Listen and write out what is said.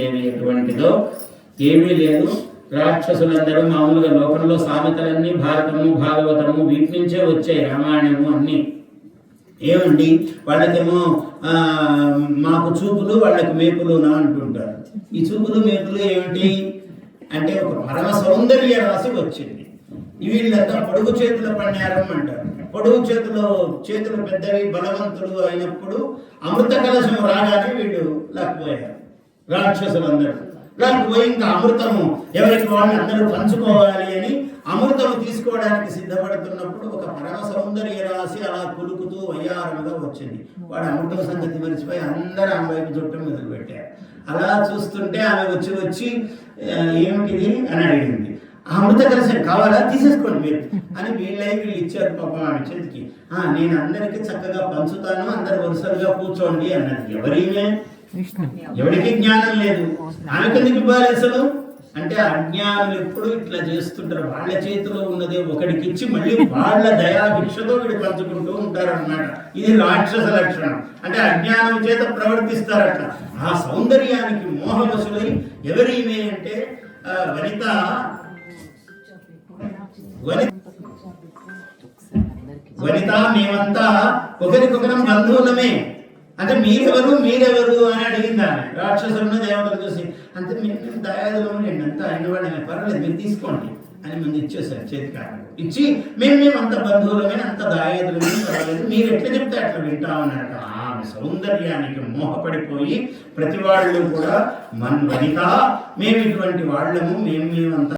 ఎటువంటిదో ఏమీ లేదు. రాక్షసులందరూ మామూలుగా లోకంలో సామెతలన్నీ భారతము భాగవతము వీటి నుంచే వచ్చాయి, రామాయణము అన్నీ. ఏమండి వాళ్ళకేమో మాకు చూపులు వాళ్ళకి మేపులునా అంటుంటారు. ఈ చూపులు మేపులు ఏమిటి అంటే ఒక పరమ సౌందర్య రాశి వచ్చింది. వీళ్ళంతా పొడుగు చేతుల పణ్యారం అంటారు. పొడుగు చేతులు పెద్దవి బలవంతుడు అయినప్పుడు అమృత కలశం రాగానే వీళ్ళు లేకపోయారు. రాక్షసులందరూ లేకపోయి ఇంకా అమృతము ఎవరికి వాళ్ళు అందరూ పంచుకోవాలి అని అమృతము తీసుకోవడానికి సిద్ధపడుతున్నప్పుడు ఒక పరమ సౌందర్య రాశి అలా కులుకుతూ వయ్యారముగా వచ్చింది. వాడు అమృతం సంగతి మరిచిపోయి అందరూ ఆమె వైపు చుట్టం మొదలుపెట్టారు. అలా చూస్తుంటే ఆమె వచ్చి ఏమిటిది అని అడిగింది. అమృత కలశం కావాలా, తీసేసుకోండి మీరు అని వీళ్ళు ఇచ్చారు పాపం ఆమె చేతికి. నేను అందరికీ చక్కగా పంచుతాను, అందరు వరుసలుగా కూర్చోండి అన్నది. ఎవరికి జ్ఞానం లేదు, ఆమెకు ఎందుకు ఇవ్వాలి అసలు అంటే అజ్ఞానులు ఎప్పుడు ఇట్లా చేస్తుంటారు. వాళ్ళ చేతిలో ఉన్నదే ఒకడికి ఇచ్చి మళ్ళీ వాళ్ళ దయాభిక్షతో వీడు పంచుకుంటూ ఉంటారు అన్నమాట. ఇది రాక్షస లక్షణం. అంటే అజ్ఞానం చేత ప్రవర్తిస్తారట. ఆ సౌందర్యానికి మోహవశులై ఎవరిమే అంటే వనిత మేమంతా ఒకరికొకరం బంధువులమే. అంటే మీరెవరు అని అడిగింది ఆమె. రాక్షసులను దేవతలు చూసి అంతే మేము దయాదులము లేండి, అంతా అయిన వాళ్ళమే, పర్వాలేదు మీరు తీసుకోండి అని ముందు ఇచ్చేసారు. చేతికారు ఇచ్చి మేము అంత బంధువులమే, అంత దాయాదులమే, పర్వాలేదు మీరు ఎట్లా చెప్తే అట్లా వింటామన్నారట. ఆమె సౌందర్యానికి మోహపడిపోయి ప్రతి వాళ్ళు కూడా వనిత మేము ఇటువంటి వాళ్ళము, మేమంతా